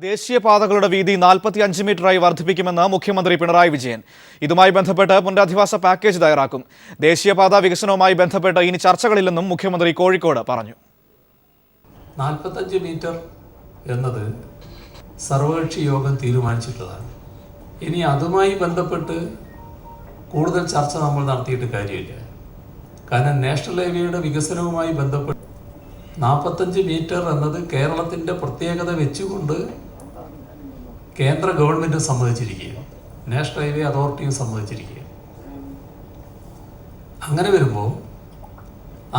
ദേശീയപാതകളുടെ വീതി 45 മീറ്ററായി വർദ്ധിപ്പിക്കുമെന്ന് മുഖ്യമന്ത്രി പിണറായി വിജയൻ. ഇതുമായി ബന്ധപ്പെട്ട് പുനരധിവാസ പാക്കേജ് തയ്യാറാക്കും. ദേശീയപാത വികസനവുമായി ബന്ധപ്പെട്ട് ഇനി ചർച്ചകളില്ലെന്നും മുഖ്യമന്ത്രി കോഴിക്കോട് പറഞ്ഞു. 45 മീറ്റർ എന്നത് സർവകക്ഷി യോഗം തീരുമാനിച്ചിട്ടുള്ളതാണ്. ഇനി അതുമായി ബന്ധപ്പെട്ട് കൂടുതൽ ചർച്ച നമ്മൾ നടത്തിയിട്ട് കാര്യമില്ല. കാരണം നാഷണൽ ഹൈവേയുടെ വികസനവുമായി ബന്ധപ്പെട്ട് 45 മീറ്റർ എന്നത് കേരളത്തിൻ്റെ പ്രത്യേകത വെച്ചുകൊണ്ട് കേന്ദ്ര ഗവൺമെൻറ് സമ്മതിച്ചിരിക്കുകയാണ്, നാഷണൽ ഹൈവേ അതോറിറ്റിയും സമ്മതിച്ചിരിക്കുകയാണ്. അങ്ങനെ വരുമ്പോൾ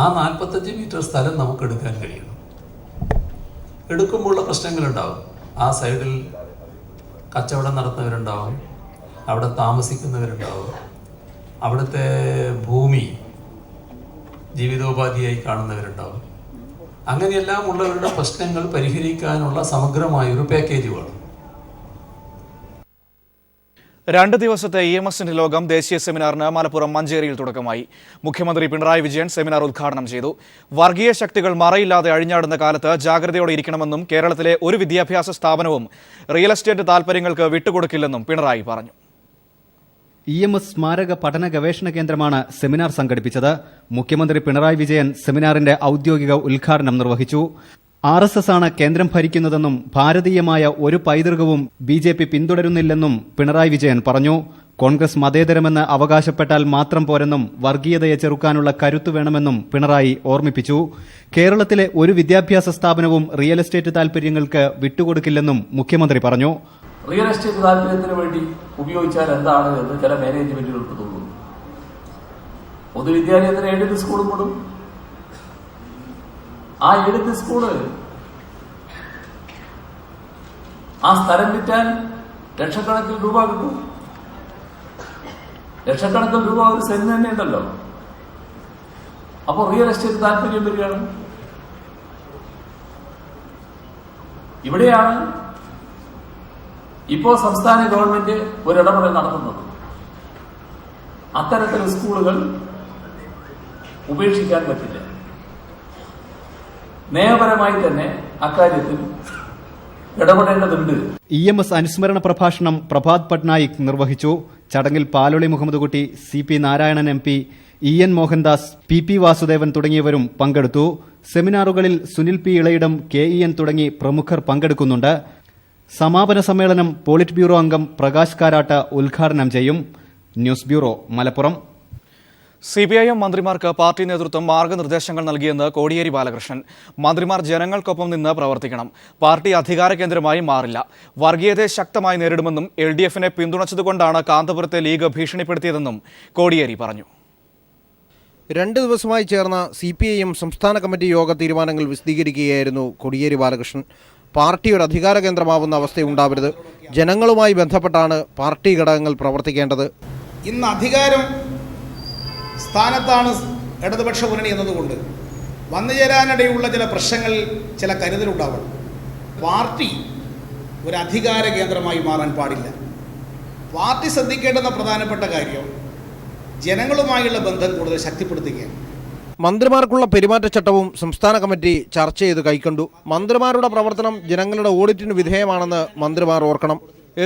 ആ 45 മീറ്റർ സ്ഥലം നമുക്ക് എടുക്കാൻ കഴിയണം. എടുക്കുമ്പോഴുള്ള പ്രശ്നങ്ങളുണ്ടാവും. ആ സൈഡിൽ കച്ചവടം നടത്തുന്നവരുണ്ടാവും, അവിടെ താമസിക്കുന്നവരുണ്ടാവും, അവിടുത്തെ ഭൂമി ജീവിതോപാധിയായി കാണുന്നവരുണ്ടാവും. അങ്ങനെയെല്ലാം ഉള്ളവരുടെ പ്രശ്നങ്ങൾ പരിഹരിക്കാനുള്ള സമഗ്രമായൊരു പാക്കേജ് വേണം. 2 ദിവസത്തെ EMSന്റെ ലോകം ദേശീയ സെമിനാറിന് മലപ്പുറം മഞ്ചേരിയിൽ തുടക്കമായി. മുഖ്യമന്ത്രി പിണറായി വിജയൻ സെമിനാർ ഉദ്ഘാടനം ചെയ്തു. വർഗീയ ശക്തികൾ മറയില്ലാതെ അഴിഞ്ഞാടുന്ന കാലത്ത് ജാഗ്രതയോടെ ഇരിക്കണമെന്നും കേരളത്തിലെ ഒരു വിദ്യാഭ്യാസ സ്ഥാപനവും റിയൽ എസ്റ്റേറ്റ് താൽപര്യങ്ങൾക്ക് വിട്ടുകൊടുക്കില്ലെന്നും പിണറായി പറഞ്ഞു. EMS സ്മാരക പഠന ഗവേഷണ കേന്ദ്രമാണ് സെമിനാർ സംഘടിപ്പിച്ചത്. മുഖ്യമന്ത്രി പിണറായി വിജയൻ സെമിനാറിന്റെ ഔദ്യോഗിക ഉദ്ഘാടനം നിർവഹിച്ചു. RSS ആണ് കേന്ദ്രം ഭരിക്കുന്നതെന്നും ഭാരതീയമായ ഒരു പൈതൃകവും BJP പിന്തുടരുന്നില്ലെന്നും പിണറായി വിജയൻ പറഞ്ഞു. കോൺഗ്രസ് മതേതരമെന്ന് അവകാശപ്പെട്ടാൽ മാത്രം പോരെന്നും വർഗീയതയെ ചെറുക്കാനുള്ള കരുത്ത് വേണമെന്നും പിണറായി ഓർമ്മിപ്പിച്ചു. കേരളത്തിലെ ഒരു വിദ്യാഭ്യാസ സ്ഥാപനവും റിയൽ എസ്റ്റേറ്റ് താൽപര്യങ്ങൾക്ക് വിട്ടുകൊടുക്കില്ലെന്നും മുഖ്യമന്ത്രി പറഞ്ഞു. റിയൽ എസ്റ്റേറ്റ് താല്പര്യത്തിന് വേണ്ടി ഉപയോഗിച്ചാൽ എന്താണ് എന്ന് ചില മാനേജ്മെന്റുകൾക്ക് തോന്നുന്നു. പൊതുവിദ്യാലയത്തിന് എയ്ഡഡ് സ്കൂളും കൂടും. ആ എയ്ഡഡ് സ്കൂള് ആ സ്ഥലം വിറ്റാൻ ലക്ഷക്കണക്കിന് രൂപ കിട്ടും. ലക്ഷക്കണക്കിന് രൂപ ഒരു സെന്റ് തന്നെ ഉണ്ടല്ലോ. അപ്പോൾ റിയൽ എസ്റ്റേറ്റ് താല്പര്യം വരികയാണ്. ഇവിടെയാണ് ഇപ്പോൾ സംസ്ഥാന ഗവൺമെന്റ് ഒരിടപെടൽ നടത്തുന്നത്. അത്തരത്തിലുള്ള സ്കൂളുകൾ ഉപേക്ഷിക്കാൻ പറ്റില്ല. നിയമപരമായി തന്നെ അക്കാര്യത്തിൽ ഇടപെടേണ്ടതുണ്ട്. EMS അനുസ്മരണ പ്രഭാഷണം പ്രഭാത് പട്നായിക് നിർവഹിച്ചു. ചടങ്ങിൽ പാലോളി മുഹമ്മദ് കുട്ടി, CP Narayanan MP, EN Mohandas, PP Vasudevan തുടങ്ങിയവരും പങ്കെടുത്തു. സെമിനാറുകളിൽ സുനിൽ P ഇളയിടം, KEN തുടങ്ങി പ്രമുഖർ പങ്കെടുക്കുന്നുണ്ട്. സമാപന സമ്മേളനം പോളിറ്റ് ബ്യൂറോ അംഗം പ്രകാശ് കാരാട്ട് ഉദ്ഘാടനം ചെയ്യും. News bureau, Malappuram. CPIM മന്ത്രിമാർക്ക് പാർട്ടി നേതൃത്വം മാർഗനിർദ്ദേശങ്ങൾ നൽകിയെന്ന് കോടിയേരി ബാലകൃഷ്ണൻ. മന്ത്രിമാർ ജനങ്ങൾക്കൊപ്പം നിന്ന് പ്രവർത്തിക്കണം. പാർട്ടി അധികാര കേന്ദ്രമായി മാറില്ല. വർഗീയതയെ ശക്തമായി നേരിടുമെന്നും LDFനെ പിന്തുണച്ചതുകൊണ്ടാണ് കാന്തപുരത്തെ ലീഗ് ഭീഷണിപ്പെടുത്തിയതെന്നും കോടിയേരി പറഞ്ഞു. 2 ദിവസമായി ചേർന്ന CPIM സംസ്ഥാന കമ്മിറ്റി യോഗ തീരുമാനങ്ങൾ വിശദീകരിക്കുകയായിരുന്നു കോടിയേരി ബാലകൃഷ്ണൻ. പാർട്ടിയുടെ അധികാര കേന്ദ്രമാവുന്ന അവസ്ഥയുണ്ടാവരുത്. ജനങ്ങളുമായി ബന്ധപ്പെട്ടാണ് പാർട്ടി ഘടകങ്ങൾ പ്രവർത്തിക്കേണ്ടത്. ഇന്ന് അധികാരം സ്ഥാനത്താണ് ഇടതുപക്ഷ മുന്നണി എന്നതുകൊണ്ട് വന്നുചേരാനിടയുള്ള ചില പ്രശ്നങ്ങളിൽ ചില കരുതലുണ്ടാവണം. പാർട്ടി ഒരു അധികാര കേന്ദ്രമായി മാറാൻ പാടില്ല. പാർട്ടി ശ്രദ്ധിക്കേണ്ടുന്ന പ്രധാനപ്പെട്ട കാര്യം ജനങ്ങളുമായുള്ള ബന്ധം കൂടുതൽ ശക്തിപ്പെടുത്തുകയാണ്. മന്ത്രിമാർക്കുള്ള പെരുമാറ്റച്ചട്ടവും സംസ്ഥാന കമ്മിറ്റി ചർച്ച ചെയ്ത് കൈക്കണ്ടു. മന്ത്രിമാരുടെ പ്രവർത്തനം ജനങ്ങളുടെ ഓഡിറ്റിന് വിധേയമാണെന്ന് മന്ത്രിമാർ ഓർക്കണം.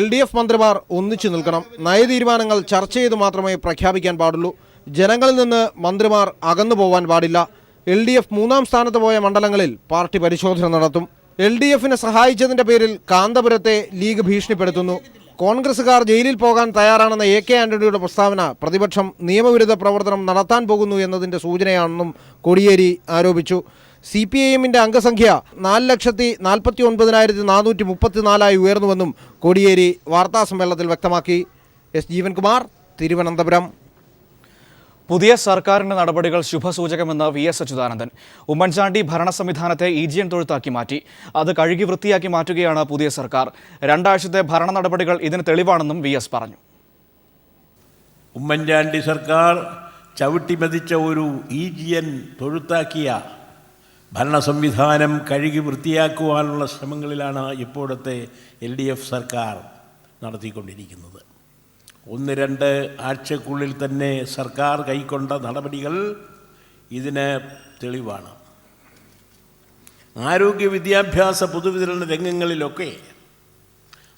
LDF മന്ത്രിമാർ ഒന്നിച്ചു നിൽക്കണം. നയതീരുമാനങ്ങൾ ചർച്ച ചെയ്ത് മാത്രമേ പ്രഖ്യാപിക്കാൻ പാടുള്ളൂ. ജനങ്ങളിൽ നിന്ന് മന്ത്രിമാർ അകന്നു പോവാൻ പാടില്ല. LDF 3ാം സ്ഥാനത്ത് പോയ മണ്ഡലങ്ങളിൽ പാർട്ടി പരിശോധന നടത്തും. LDFനെ സഹായിച്ചതിന്റെ പേരിൽ കാന്തപുരത്തെ ലീഗ് ഭീഷണിപ്പെടുത്തുന്നു. കോൺഗ്രസുകാർ ജയിലിൽ പോകാൻ തയ്യാറാണെന്ന AK ആന്റണിയുടെ പ്രസ്താവന പ്രതിപക്ഷം നിയമവിരുദ്ധ പ്രവർത്തനം നടത്താൻ പോകുന്നു എന്നതിന്റെ സൂചനയാണെന്നും കോടിയേരി ആരോപിച്ചു. CPIMന്റെ അംഗസംഖ്യ 4,49,434 ഉയർന്നുവെന്നും കോടിയേരി വാർത്താസമ്മേളനത്തിൽ വ്യക്തമാക്കി. S. ജീവൻകുമാർ, തിരുവനന്തപുരം. പുതിയ സർക്കാരിന്റെ നടപടികൾ ശുഭസൂചകമെന്ന് VS അച്യുതാനന്ദൻ. ഉമ്മൻചാണ്ടി ഭരണ സംവിധാനത്തെ EGN തൊഴുത്താക്കി മാറ്റി. അത് കഴുകി വൃത്തിയാക്കി മാറ്റുകയാണ് പുതിയ സർക്കാർ. 2 ആഴ്ചത്തെ ഭരണ നടപടികൾ ഇതിന് തെളിവാണെന്നും VS പറഞ്ഞു. ഉമ്മൻചാണ്ടി സർക്കാർ ചവിട്ടിമതിച്ച ഒരു EGN തൊഴുത്താക്കിയ ഭരണ സംവിധാനം കഴുകി വൃത്തിയാക്കുവാനുള്ള ശ്രമങ്ങളിലാണ് ഇപ്പോഴത്തെ LDF സർക്കാർ നടത്തിക്കൊണ്ടിരിക്കുന്നത്. 1-2 ആഴ്ചക്കുള്ളിൽ തന്നെ സർക്കാർ കൈക്കൊണ്ട നടപടികൾ ഇതിന് തെളിവാണ്. ആരോഗ്യ വിദ്യാഭ്യാസ പൊതുവിതരണ രംഗങ്ങളിലൊക്കെ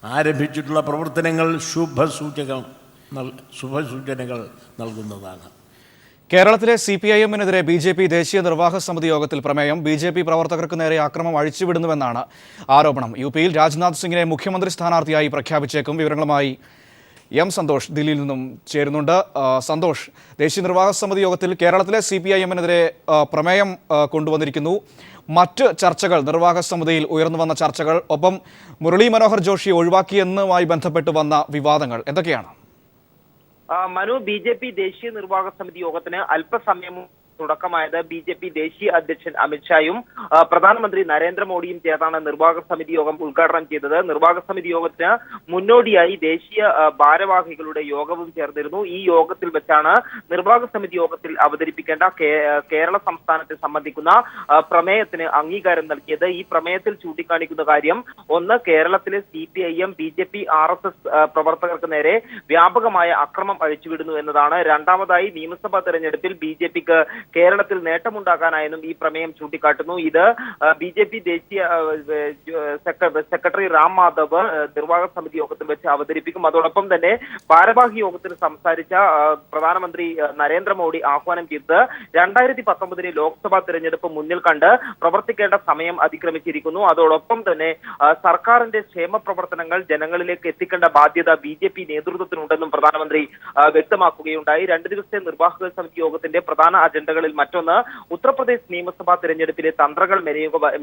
ആരംഭിച്ചിട്ടുള്ള പ്രവർത്തനങ്ങൾ ശുഭസൂചനകൾ നൽകുന്നതാണ്. കേരളത്തിലെ CPIM-നെതിരെ BJP ദേശീയ നിർവാഹക സമിതി യോഗത്തിൽ പ്രമേയം BJP പ്രവർത്തകർക്ക് നേരെ ആക്രമണം അഴിച്ചുവിടുന്നുവെന്നാണ് ആരോപണം. UP-യിൽ രാജ്നാഥ് സിംഗിനെ മുഖ്യമന്ത്രി സ്ഥാനാർത്ഥിയായി പ്രഖ്യാപിച്ചേക്കും. വിവരങ്ങളുമായി M. സന്തോഷ് ദില്ലിയിൽ നിന്നും ചേരുന്നുണ്ട്. സന്തോഷ്, ദേശീയ നിർവാഹക സമിതി യോഗത്തിൽ കേരളത്തിലെ CPIM-നെതിരെ പ്രമേയം കൊണ്ടുവന്നിരിക്കുന്നു. മറ്റ് ചർച്ചകൾ, നിർവാഹക സമിതിയിൽ ഉയർന്നു വന്ന ചർച്ചകൾ, ഒപ്പം മുരളി മനോഹർ ജോഷിയെ ഒഴിവാക്കിയെന്നുമായി ബന്ധപ്പെട്ട് വന്ന വിവാദങ്ങൾ എന്തൊക്കെയാണ്? മനു, BJP ദേശീയ നിർവാഹക സമിതി യോഗത്തിന് അല്പസമയം തുടക്കമായത് BJP ദേശീയ അധ്യക്ഷൻ അമിത്ഷായും പ്രധാനമന്ത്രി നരേന്ദ്രമോദിയും ചേർന്നാണ് നിർവാഹക സമിതി യോഗം ഉദ്ഘാടനം ചെയ്തത്. നിർവാഹക സമിതി യോഗത്തിന് മുന്നോടിയായി ദേശീയ ഭാരവാഹികളുടെ യോഗവും ചേർന്നിരുന്നു. ഈ യോഗത്തിൽ വെച്ചാണ് നിർവാഹക സമിതി യോഗത്തിൽ അവതരിപ്പിക്കേണ്ട കേരള സംസ്ഥാനത്തെ സംബന്ധിക്കുന്ന പ്രമേയത്തിന് അംഗീകാരം നൽകിയത്. ഈ പ്രമേയത്തിൽ ചൂണ്ടിക്കാണിക്കുന്ന കാര്യം, ഒന്ന്, കേരളത്തിലെ CPIM, BJP, RSS പ്രവർത്തകർക്ക് നേരെ വ്യാപകമായ അക്രമം അഴിച്ചുവിടുന്നു എന്നതാണ്. രണ്ടാമതായി, നിയമസഭാ തെരഞ്ഞെടുപ്പിൽ BJPക്ക് കേരളത്തിൽ നേട്ടമുണ്ടാക്കാനായെന്നും ഈ പ്രമേയം ചൂണ്ടിക്കാട്ടുന്നു. ഇത് BJP ദേശീയ സെക്രട്ടറി റാം മാധവ് നിർവാഹക സമിതി യോഗത്തിൽ വെച്ച് അവതരിപ്പിക്കും. അതോടൊപ്പം തന്നെ ഭാരവാഹി യോഗത്തിൽ സംസാരിച്ച പ്രധാനമന്ത്രി നരേന്ദ്രമോദി ആഹ്വാനം ചെയ്തത് 2019 ലോക്സഭാ തെരഞ്ഞെടുപ്പ് മുന്നിൽ കണ്ട് പ്രവർത്തിക്കേണ്ട സമയം അതിക്രമിച്ചിരിക്കുന്നു. അതോടൊപ്പം തന്നെ സർക്കാരിന്റെ ക്ഷേമ പ്രവർത്തനങ്ങൾ ജനങ്ങളിലേക്ക് എത്തിക്കേണ്ട ബാധ്യത BJP നേതൃത്വത്തിനുണ്ടെന്നും പ്രധാനമന്ത്രി വ്യക്തമാക്കുകയുണ്ടായി. 2 ദിവസത്തെ നിർവാഹക സമിതി യോഗത്തിന്റെ പ്രധാന അജണ്ടകളിൽ മറ്റൊന്ന് ഉത്തർപ്രദേശ് നിയമസഭാ തെരഞ്ഞെടുപ്പിലെ തന്ത്രങ്ങൾ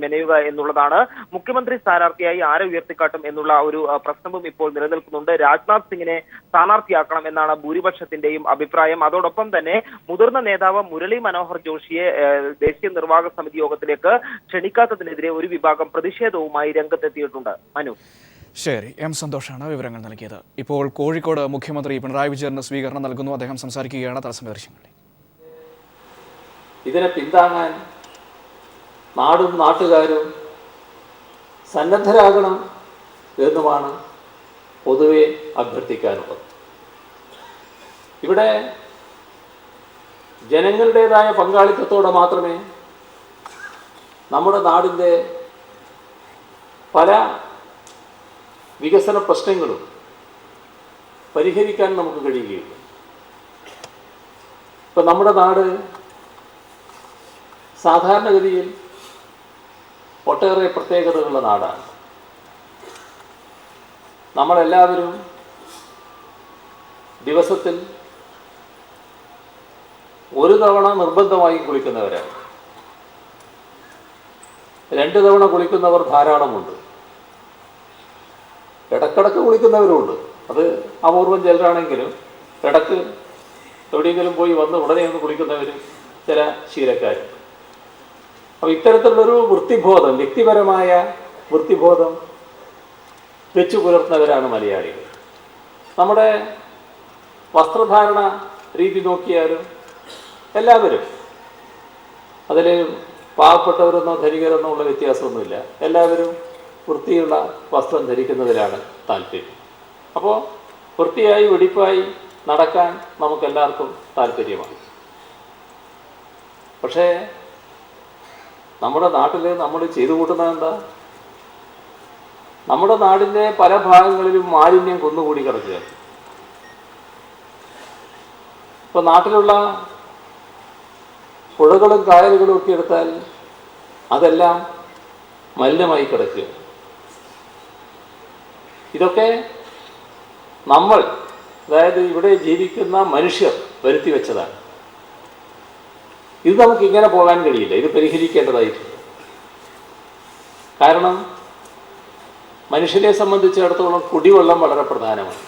മെനയുക എന്നുള്ളതാണ്. മുഖ്യമന്ത്രി സ്ഥാനാർത്ഥിയായി ആരെ ഉയർത്തിക്കാട്ടും എന്നുള്ള ഒരു പ്രശ്നവും ഇപ്പോൾ നിലനിൽക്കുന്നുണ്ട്. രാജ്നാഥ് സിംഗിനെ സ്ഥാനാർത്ഥിയാക്കണം എന്നാണ് ഭൂരിപക്ഷത്തിന്റെയും അഭിപ്രായം. അതോടൊപ്പം തന്നെ മുതിർന്ന നേതാവ് മുരളി മനോഹർ ജോഷിയെ ദേശീയ നിർവാഹക സമിതി യോഗത്തിലേക്ക് ക്ഷണിക്കാത്തതിനെതിരെ ഒരു വിഭാഗം പ്രതിഷേധവുമായി രംഗത്തെത്തിയിട്ടുണ്ട്. മനു. ശരി, M. സന്തോഷാണ് വിവരങ്ങൾ നൽകിയത്. ഇപ്പോൾ കോഴിക്കോട് മുഖ്യമന്ത്രി പിണറായി വിജയന് സ്വീകരണം നൽകുന്നു. അദ്ദേഹം സംസാരിക്കുകയാണ്. തത്സമയ ദൃശ്യങ്ങളിൽ ഇതിനെ പിന്താങ്ങാൻ നാടും നാട്ടുകാരും സന്നദ്ധരാകണം എന്നുമാണ് പൊതുവെ അഭ്യർത്ഥിക്കാനുള്ളത്. ഇവിടെ ജനങ്ങളുടേതായ പങ്കാളിത്തത്തോടെ മാത്രമേ നമ്മുടെ നാടിൻ്റെ പല വികസന പ്രശ്നങ്ങളും പരിഹരിക്കാൻ നമുക്ക് കഴിയുകയുള്ളൂ. ഇപ്പം നമ്മുടെ നാട് സാധാരണഗതിയിൽ ഒട്ടേറെ പ്രത്യേകതകളുള്ള നാടാണ്. നമ്മളെല്ലാവരും ദിവസത്തിൽ ഒരു തവണ നിർബന്ധമായും കുളിക്കുന്നവരാണ്. 2 തവണ കുളിക്കുന്നവർ ധാരാളമുണ്ട്. ഇടക്കിടക്ക് കുളിക്കുന്നവരുമുണ്ട്. അത് അപൂർവം ചിലരാണെങ്കിലും ഇടക്ക് എവിടെയെങ്കിലും പോയി വന്ന് ഉടനെ ഒന്ന് കുളിക്കുന്നവർ ചില ശീലക്കാരുണ്ട്. അപ്പോൾ ഇത്തരത്തിലുള്ളൊരു വൃത്തിബോധം, വ്യക്തിപരമായ വൃത്തിബോധം വെച്ചു പുലർത്തുന്നവരാണ് മലയാളികൾ. നമ്മുടെ വസ്ത്രധാരണ രീതി നോക്കിയാലും എല്ലാവരും, അതിൽ പാവപ്പെട്ടവരെന്നോ ധനികരെന്നോ ഉള്ള വ്യത്യാസമൊന്നുമില്ല. എല്ലാവരും വൃത്തിയുള്ള വസ്ത്രം ധരിക്കുന്നതിലാണ് താല്പര്യം. അപ്പോൾ വൃത്തിയായി വെടിപ്പായി നടക്കാൻ നമുക്കെല്ലാവർക്കും താല്പര്യമാണ്. പക്ഷേ നമ്മുടെ നാട്ടിൽ നമ്മൾ ചെയ്തു കൂട്ടുന്നത് എന്താ? നമ്മുടെ നാടിൻ്റെ പല ഭാഗങ്ങളിലും മാലിന്യം കുന്നുകൂടി കിടക്കുകയാണ്. ഇപ്പോൾ നാട്ടിലുള്ള പുഴകളും കായലുകളും ഒക്കെ എടുത്താൽ അതെല്ലാം മലിനമായി കിടക്കുക. ഇതൊക്കെ നമ്മൾ, അതായത് ഇവിടെ ജീവിക്കുന്ന മനുഷ്യർ വരുത്തി വെച്ചതാണ്. ഇത് നമുക്ക് ഇങ്ങനെ പോകാൻ കഴിയില്ല. ഇത് പരിഹരിക്കേണ്ടതായിട്ടുണ്ട്. കാരണം മനുഷ്യരെ സംബന്ധിച്ചിടത്തോളം കുടിവെള്ളം വളരെ പ്രധാനമാണ്.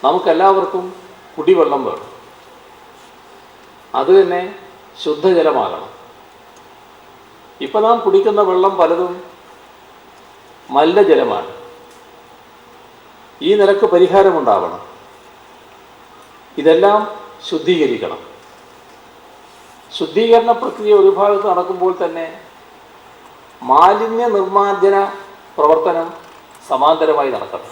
നമുക്കെല്ലാവർക്കും കുടിവെള്ളം വേണം. അത് തന്നെ ശുദ്ധജലമാകണം. ഇപ്പം നാം കുടിക്കുന്ന വെള്ളം പലതും മലിനജലമാണ്. ഈ നിലക്ക് പരിഹാരമുണ്ടാവണം. ഇതെല്ലാം ശുദ്ധീകരിക്കണം. ശുദ്ധീകരണ പ്രക്രിയ ഒരു ഭാഗത്ത് നടക്കുമ്പോൾ തന്നെ മാലിന്യ നിർമ്മാർജ്ജന പ്രവർത്തനം സമാന്തരമായി നടക്കണം.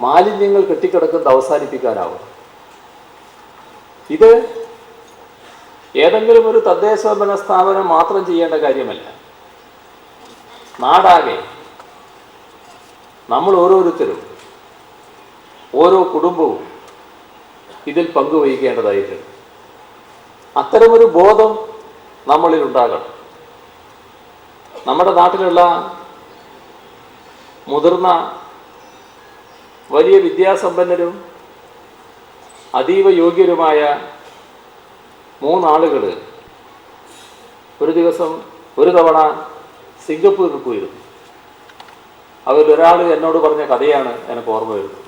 മാലിന്യങ്ങൾ കെട്ടിക്കിടക്കുന്നത് അവസാനിപ്പിക്കാനാവും. ഇത് ഏതെങ്കിലും ഒരു തദ്ദേശഭരണ സ്ഥാപനം മാത്രം ചെയ്യേണ്ട കാര്യമല്ല. നാടാകെ നമ്മൾ ഓരോരുത്തരും, ഓരോ കുടുംബവും ഇതിൽ പങ്കുവഹിക്കേണ്ടതായിട്ടുണ്ട്. അത്തരമൊരു ബോധം നമ്മളിൽ ഉണ്ടാകണം. നമ്മുടെ നാട്ടിലുള്ള മുതിർന്ന വലിയ വിദ്യാസമ്പന്നരും അതീവ യോഗ്യരുമായ 3 ആളുകൾ ഒരു തവണ സിംഗപ്പൂരിൽ പോയിരുന്നു. അവരൊരാൾ എന്നോട് പറഞ്ഞ കഥയാണ് എനിക്ക് ഓർമ്മ വരുന്നത്.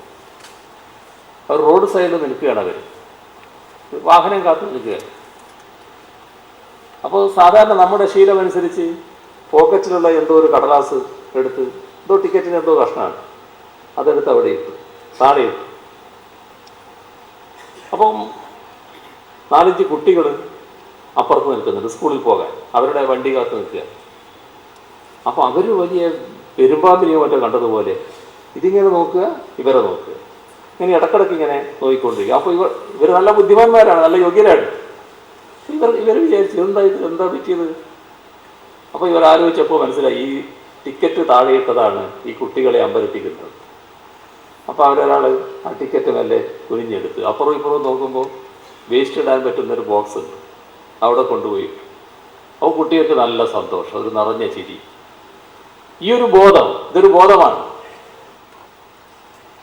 അവർ റോഡ് സൈഡിൽ നിൽക്കുകയാണ്, അവർ വാഹനം കാത്തു നിൽക്കുകയാണ്. അപ്പോൾ സാധാരണ നമ്മുടെ ശീലമനുസരിച്ച് പോക്കറ്റിലുള്ള എന്തോ ഒരു കടലാസ് എടുത്ത്, എന്തോ ടിക്കറ്റിന് എന്തോ കഷ്ണമാണ്, അതെടുത്ത് അവിടെ ഇട്ടു, താഴെ ഇട്ടു. അപ്പം 4-5 കുട്ടികൾ അപ്പുറത്ത് നിൽക്കുന്നുണ്ട് സ്കൂളിൽ പോകാൻ, അവരുടെ വണ്ടി കാത്ത് നിൽക്കുക. അപ്പോൾ അവർ വലിയ പെരുമ്പാമ്പിനെയോ മറ്റോ കണ്ടതുപോലെ ഇതിങ്ങനെ നോക്കുക, ഇവരെ നോക്കുക, ഇങ്ങനെ ഇടക്കിടക്ക് ഇങ്ങനെ നോക്കിക്കൊണ്ടിരിക്കുക. അപ്പോൾ ഇവർ നല്ല ബുദ്ധിമാന്മാരാണ്, നല്ല യോഗ്യരാണ്. ഇവർ വിചാരിച്ചു എന്താ പറ്റിയത്. അപ്പോൾ ഇവർ ആലോചിച്ചപ്പോൾ മനസ്സിലായി, ഈ ടിക്കറ്റ് താഴെയിട്ടതാണ് ഈ കുട്ടികളെ അമ്പരപ്പിക്കുന്നത്. അപ്പോൾ അവരൊരാൾ ആ ടിക്കറ്റ് മെല്ലെ കുനിഞ്ഞെടുത്ത് അപ്പുറവും ഇപ്പുറവും നോക്കുമ്പോൾ വേസ്റ്റ് ഇടാൻ പറ്റുന്നൊരു ബോക്സ് ഉണ്ട്, അവിടെ കൊണ്ടുപോയി. അപ്പോൾ കുട്ടികൾക്ക് നല്ല സന്തോഷം, ഒരു നിറഞ്ഞ ചിരി. ഈ ഒരു ബോധം, ഇതൊരു ബോധമാണ്.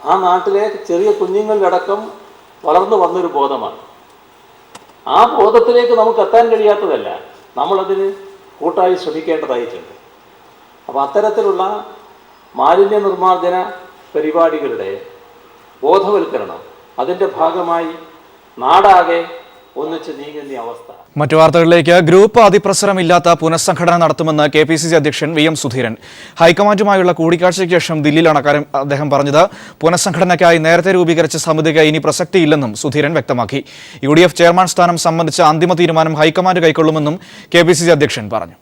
ആ നാട്ടിലെ ചെറിയ കുഞ്ഞുങ്ങളിലടക്കം വളർന്നു വന്നൊരു ബോധമാണ്. ആ ബോധത്തിലേക്ക് നമുക്ക് എത്താൻ കഴിയാത്തതല്ല, നമ്മളതിന് കൂട്ടായി ശ്രമിക്കേണ്ടതായിട്ടുണ്ട്. അപ്പോൾ അത്തരത്തിലുള്ള മാലിന്യ നിർമ്മാർജ്ജന പരിപാടികളുടെ ബോധവൽക്കരണം, അതിൻ്റെ ഭാഗമായി നാടാകെ ഒന്നിച്ച് നീങ്ങുന്ന അവസ്ഥ. മറ്റു വാർത്തകളിലേക്ക്. ഗ്രൂപ്പ് അതിപ്രസരമില്ലാത്ത പുനഃസംഘടന നടത്തുമെന്ന് KPCC അധ്യക്ഷൻ VM സുധീരൻ. ഹൈക്കമാൻഡുമായുള്ള കൂടിക്കാഴ്ചയ്ക്ക് ശേഷം ദില്ലിയിലാണ് അക്കാര്യം അദ്ദേഹം പറഞ്ഞത്. പുനഃസംഘടനയ്ക്കായി നേരത്തെ രൂപീകരിച്ച സമിതിക്ക് ഇനി പ്രസക്തിയില്ലെന്നും സുധീരൻ വ്യക്തമാക്കി. UDF ചെയർമാൻ സ്ഥാനം സംബന്ധിച്ച അന്തിമ തീരുമാനം ഹൈക്കമാൻഡ് കൈക്കൊള്ളുമെന്നും KPCC അധ്യക്ഷൻ പറഞ്ഞു.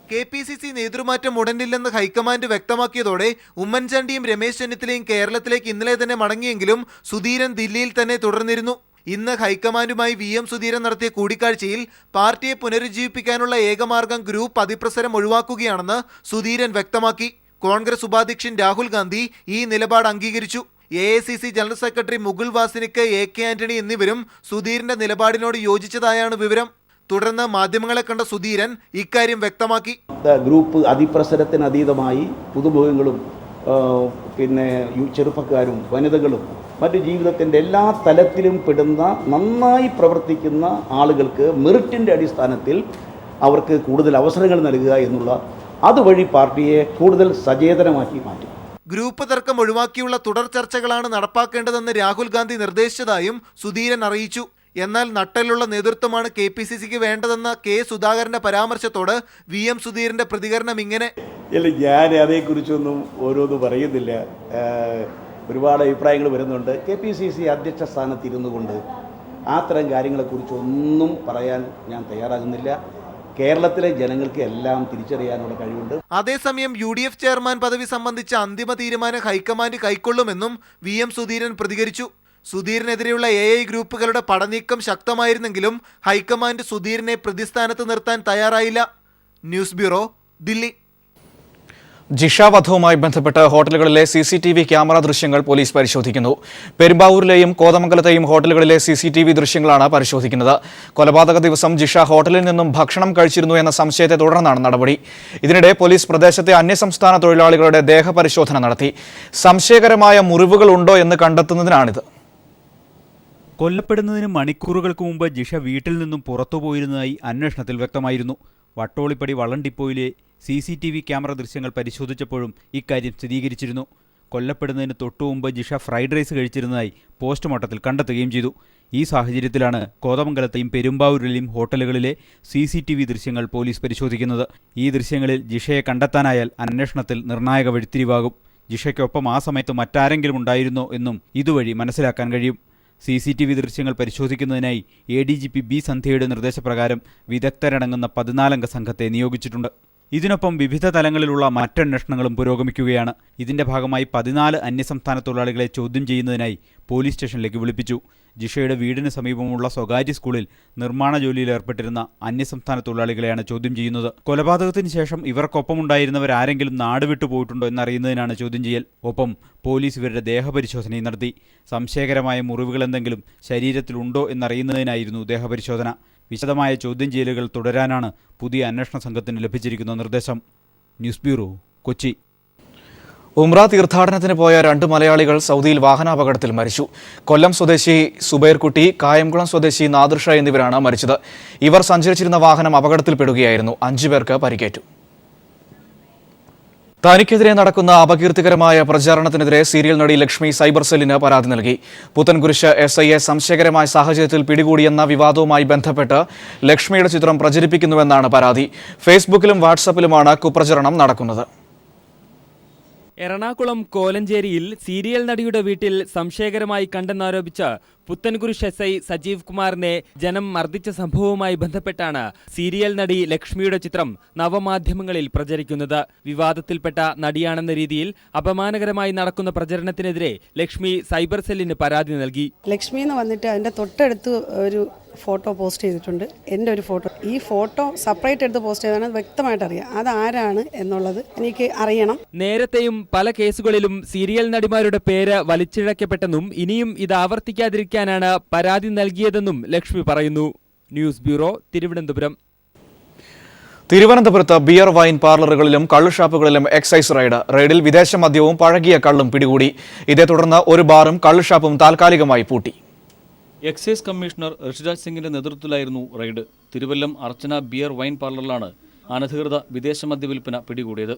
KPCC നേതൃമാറ്റം ഉടനില്ലെന്ന് ഹൈക്കമാൻഡ് വ്യക്തമാക്കിയതോടെ ഉമ്മൻചാണ്ടിയും രമേശ് ചെന്നിത്തലയും കേരളത്തിലേക്ക് ഇന്നലെ തന്നെ മടങ്ങിയെങ്കിലും സുധീരൻ ദില്ലിയിൽ തന്നെ തുടർന്നിരുന്നു. ഇന്ന് ഹൈക്കമാൻഡുമായി VM സുധീരൻ നടത്തിയ കൂടിക്കാഴ്ചയിൽ പാർട്ടിയെ പുനരുജ്ജീവിപ്പിക്കാനുള്ള ഏകമാർഗം ഗ്രൂപ്പ് അതിപ്രസരം ഒഴിവാക്കുകയാണെന്ന് സുധീരൻ വ്യക്തമാക്കി. കോൺഗ്രസ് ഉപാധ്യക്ഷൻ രാഹുൽ ഗാന്ധി ഈ നിലപാട് അംഗീകരിച്ചു. AICC general secretary Mukul Wasnik, AK Antony എന്നിവരും സുധീരന്റെ നിലപാടിനോട് യോജിച്ചതായാണ് വിവരം. തുടർന്ന് മാധ്യമങ്ങളെ കണ്ട സുധീരൻ ഇക്കാര്യം വ്യക്തമാക്കി. ഗ്രൂപ്പ് അതിപ്രസരത്തിന് അതീതമായി പുതുമുഖങ്ങളും പിന്നെ ചെറുപ്പക്കാരും വനിതകളും മറ്റു ജീവിതത്തിൻ്റെ എല്ലാ തലത്തിലും പെടുന്ന നന്നായി പ്രവർത്തിക്കുന്ന ആളുകൾക്ക് മെറിറ്റിൻ്റെ അടിസ്ഥാനത്തിൽ അവർക്ക് കൂടുതൽ അവസരങ്ങൾ നൽകുക എന്നുള്ള അതുവഴി പാർട്ടിയെ കൂടുതൽ സചേതനമാക്കി മാറ്റും. ഗ്രൂപ്പ് തർക്കം ഒഴിവാക്കിയുള്ള തുടർ ചർച്ചകളാണ് നടപ്പാക്കേണ്ടതെന്ന് രാഹുൽ ഗാന്ധി നിർദ്ദേശിച്ചതായും സുധീരൻ അറിയിച്ചു. എന്നാൽ നട്ടലുള്ള നേതൃത്വമാണ് KPCCക്ക് വേണ്ടതെന്ന K സുധാകരന്റെ പരാമർശത്തോട് VM സുധീരന്റെ പ്രതികരണം ഇങ്ങനെ. ഇല്ല, ഞാൻ അതേക്കുറിച്ചൊന്നും ഓരോന്നും പറയുന്നില്ല. ഒരുപാട് അഭിപ്രായങ്ങൾ വരുന്നുണ്ട്. KPCC അധ്യക്ഷ സ്ഥാനത്ത് ഇരുന്നു കൊണ്ട് അത്തരം കാര്യങ്ങളെക്കുറിച്ചൊന്നും പറയാൻ ഞാൻ തയ്യാറാകുന്നില്ല. കേരളത്തിലെ ജനങ്ങൾക്ക് എല്ലാം തിരിച്ചറിയാനുള്ള കഴിവുണ്ട്. അതേസമയം UDF ചെയർമാൻ പദവി സംബന്ധിച്ച അന്തിമ തീരുമാനം ഹൈക്കമാൻഡ് കൈക്കൊള്ളുമെന്നും VM സുധീരൻ പ്രതികരിച്ചു. സുധീറിനെതിരെയുള്ള AI ഗ്രൂപ്പുകളുടെ പടനീക്കം ശക്തമായിരുന്നെങ്കിലും ഹൈക്കമാൻഡ് സുധീറിനെ പ്രതിസ്ഥാനത്ത് നിർത്താൻ തയ്യാറായില്ല. News bureau, Delhi. ജിഷ വധവുമായി ബന്ധപ്പെട്ട് ഹോട്ടലുകളിലെ CCTV ക്യാമറ ദൃശ്യങ്ങൾ പോലീസ് പരിശോധിക്കുന്നു. പെരുമ്പാവൂരിലെയും കോതമംഗലത്തെയും ഹോട്ടലുകളിലെ CCTV ദൃശ്യങ്ങളാണ് പരിശോധിക്കുന്നത്. കൊലപാതക ദിവസം ജിഷ ഹോട്ടലിൽ നിന്നും ഭക്ഷണം കഴിച്ചിരുന്നു എന്ന സംശയത്തെ തുടർന്നാണ് നടപടി. ഇതിനിടെ പോലീസ് പ്രദേശത്തെ അന്യസംസ്ഥാന തൊഴിലാളികളുടെ ദേഹപരിശോധന നടത്തി. സംശയകരമായ മുറിവുകൾ ഉണ്ടോ എന്ന് കണ്ടെത്തുന്നതിനാണിത്. കൊല്ലപ്പെടുന്നതിന് മണിക്കൂറുകൾക്ക് മുമ്പ് ജിഷ വീട്ടിൽ നിന്നും പുറത്തുപോയിരുന്നതായി അന്വേഷണത്തിൽ വ്യക്തമായിരുന്നു. വട്ടോളിപ്പടി വള്ളം ഡിപ്പോയിലെ CCTV ക്യാമറ ദൃശ്യങ്ങൾ പരിശോധിച്ചപ്പോഴും ഇക്കാര്യം സ്ഥിരീകരിച്ചിരുന്നു. കൊല്ലപ്പെടുന്നതിന് തൊട്ടുമുമ്പ് ജിഷ ഫ്രൈഡ് റൈസ് കഴിച്ചിരുന്നതായി പോസ്റ്റ്മോർട്ടത്തിൽ കണ്ടെത്തുകയും ചെയ്തു. ഈ സാഹചര്യത്തിലാണ് കോതമംഗലത്തെയും പെരുമ്പാവൂരിലെയും ഹോട്ടലുകളിലെ CCTV ദൃശ്യങ്ങൾ പോലീസ് പരിശോധിക്കുന്നത്. ഈ ദൃശ്യങ്ങളിൽ ജിഷയെ കണ്ടെത്താനായാൽ അന്വേഷണത്തിൽ നിർണായക വഴിത്തിരിവാകും. ജിഷയ്ക്കൊപ്പം ആ സമയത്ത് മറ്റാരെങ്കിലും ഉണ്ടായിരുന്നോ എന്നും ഇതുവഴി മനസ്സിലാക്കാൻ കഴിയും. CCTV ദൃശ്യങ്ങൾ പരിശോധിക്കുന്നതിനായി ADGP B സന്ധ്യയുടെ നിർദ്ദേശപ്രകാരം വിദഗ്ധരടങ്ങുന്ന 14 അംഗ സംഘത്തെ നിയോഗിച്ചിട്ടുണ്ട്. ഇതിനൊപ്പം വിവിധ തലങ്ങളിലുള്ള മറ്റന്വേഷണങ്ങളും പുരോഗമിക്കുകയാണ്. ഇതിന്റെ ഭാഗമായി 14 അന്യസംസ്ഥാന തൊഴിലാളികളെ ചോദ്യം ചെയ്യുന്നതിനായി പോലീസ് സ്റ്റേഷനിലേക്ക് വിളിപ്പിച്ചു. ജിഷയുടെ വീടിന് സമീപമുള്ള സ്വകാര്യ സ്കൂളിൽ നിർമ്മാണ ജോലിയിൽ ഏർപ്പെട്ടിരുന്ന അന്യസംസ്ഥാന തൊഴിലാളികളെയാണ് ചോദ്യം ചെയ്യുന്നത്. കൊലപാതകത്തിന് ശേഷം ഇവർക്കൊപ്പമുണ്ടായിരുന്നവരാരെങ്കിലും നാടുവിട്ടു പോയിട്ടുണ്ടോ എന്നറിയുന്നതിനാണ് ചോദ്യം ചെയ്യൽ. ഒപ്പം പോലീസ് ഇവരുടെ ദേഹപരിശോധനയും നടത്തി. സംശയകരമായ മുറിവുകൾ എന്തെങ്കിലും ശരീരത്തിലുണ്ടോ എന്നറിയുന്നതിനായിരുന്നു ദേഹപരിശോധന. വിശദമായ ചോദ്യം ചെയ്യലുകൾ തുടരാനാണ് പുതിയ അന്വേഷണ സംഘത്തിന് ലഭിച്ചിരിക്കുന്ന നിർദ്ദേശം. News bureau, Kochi. ഉംറ തീർത്ഥാടനത്തിന് പോയ 2 മലയാളികൾ സൗദിയിൽ വാഹനാപകടത്തിൽ മരിച്ചു. കൊല്ലം സ്വദേശി സുബൈർകുട്ടി, കായംകുളം സ്വദേശി നാദിർഷ എന്നിവരാണ് മരിച്ചത്. ഇവർ സഞ്ചരിച്ചിരുന്ന വാഹനം അപകടത്തിൽപ്പെടുകയായിരുന്നു. 5 പേർക്ക് പരിക്കേറ്റു. തനിക്കെതിരെ നടക്കുന്ന അപകീർത്തികരമായ പ്രചാരണത്തിനെതിരെ സീരിയൽ നടി ലക്ഷ്മി സൈബർ സെല്ലിന് പരാതി നൽകി. പുത്തൻകുരിശ് SIയെ സംശയകരമായ സാഹചര്യത്തിൽ പിടികൂടിയെന്ന വിവാദവുമായി ബന്ധപ്പെട്ട് ലക്ഷ്മിയുടെ ചിത്രം പ്രചരിപ്പിക്കുന്നുവെന്നാണ് പരാതി. ഫേസ്ബുക്കിലും വാട്സാപ്പിലുമാണ് കുപ്രചരണം നടക്കുന്നത്. എറണാകുളം കോലഞ്ചേരിയിൽ സീരിയൽ നടിയുടെ വീട്ടിൽ സംശയകരമായി കണ്ടെന്നാരോപിച്ച് പുത്തൻകുരിശ് SI സജീവ് കുമാറിനെ ജനം മർദ്ദിച്ച സംഭവവുമായി ബന്ധപ്പെട്ടാണ് സീരിയൽ നടി ലക്ഷ്മിയുടെ ചിത്രം നവമാധ്യമങ്ങളിൽ പ്രചരിക്കുന്നത്. വിവാദത്തിൽപ്പെട്ട നടിയാണെന്ന രീതിയിൽ അപമാനകരമായി നടക്കുന്ന പ്രചരണത്തിനെതിരെ ലക്ഷ്മി സൈബർ സെല്ലിന് പരാതി നൽകി. ലക്ഷ്മി എന്ന് വന്നിട്ട് അതിൻ്റെ തൊട്ടടുത്ത് ഒരു ഫോട്ടോ പോസ്റ്റ് ചെയ്തിട്ടുണ്ട്. എൻ്റെ ഒരു ഫോട്ടോ, ഈ ഫോട്ടോ സെപ്പറേറ്റ് എടുത്ത് പോസ്റ്റ് ചെയ്താണ് വ്യക്തമായിട്ട് അറിയാം. അതാരാണ് എന്നുള്ളത് എനിക്ക് അറിയണം. നേരത്തെയും പല കേസുകളിലും സീരിയൽ നടിമാരുടെ പേര് വലിച്ചിഴക്കപ്പെട്ടെന്നും ഇനിയും ഇത് ആവർത്തിക്കാതിരിക്കാനാണ് പരാതി നൽകിയതെന്നും ലക്ഷ്മി പറയുന്നു. News bureau, Thiruvananthapuram. തിരുവനന്തപുരത്ത് ബിയർ വൈൻ പാർലറുകളിലും കള്ളുഷാപ്പുകളിലും എക്സൈസ് റെയ്ഡിൽ വിദേശ മദ്യവും പഴകിയ കള്ളും പിടികൂടി. ഇതേ തുടർന്ന് ഒരു ബാറും കള്ളുഷാപ്പും താൽക്കാലികമായി പൂട്ടി. എക്സൈസ് കമ്മീഷണർ ഋഷിരാജ് സിംഗിന്റെ നേതൃത്വത്തിലായിരുന്നു റെയ്ഡ്. തിരുവല്ലം അർച്ചന ബിയർ വൈൻ പാർലറിലാണ് അനധികൃത വിദേശ മദ്യവിൽപ്പന പിടികൂടിയത്.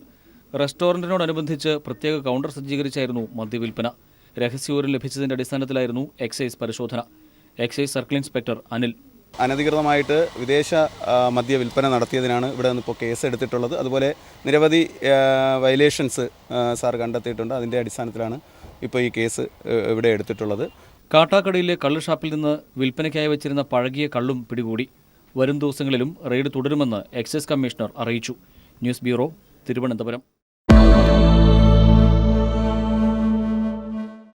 റെസ്റ്റോറന്റിനോടനുബന്ധിച്ച് പ്രത്യേക കൗണ്ടർ സജ്ജീകരിച്ചായിരുന്നു മദ്യവിൽപ്പന. രഹസ്യവിവരം ലഭിച്ചതിന്റെ അടിസ്ഥാനത്തിലായിരുന്നു എക്സൈസ് പരിശോധന. എക്സൈസ് സർക്കിൾ ഇൻസ്പെക്ടർ അനിൽ: അനധികൃതമായിട്ട് വിദേശ മദ്യ വിൽപ്പന നടത്തിയതിനാണ് ഇവിടെ നിന്നിപ്പോൾ കേസ് എടുത്തിട്ടുള്ളത്. അതുപോലെ നിരവധി വയലേഷൻസ് സാർ കണ്ടെത്തിയിട്ടുണ്ട്. അതിൻ്റെ അടിസ്ഥാനത്തിലാണ് ഇപ്പോൾ ഈ കേസ് ഇവിടെ എടുത്തിട്ടുള്ളത്. കാട്ടാക്കടയിലെ കള്ളുഷാപ്പിൽ നിന്ന് വിൽപ്പനയ്ക്കായി വെച്ചിരുന്ന പഴകിയ കള്ളും പിടികൂടി. വരും ദിവസങ്ങളിലും റെയ്ഡ് തുടരുമെന്ന് എക്സൈസ് കമ്മീഷണർ അറിയിച്ചു. News bureau, Thiruvananthapuram.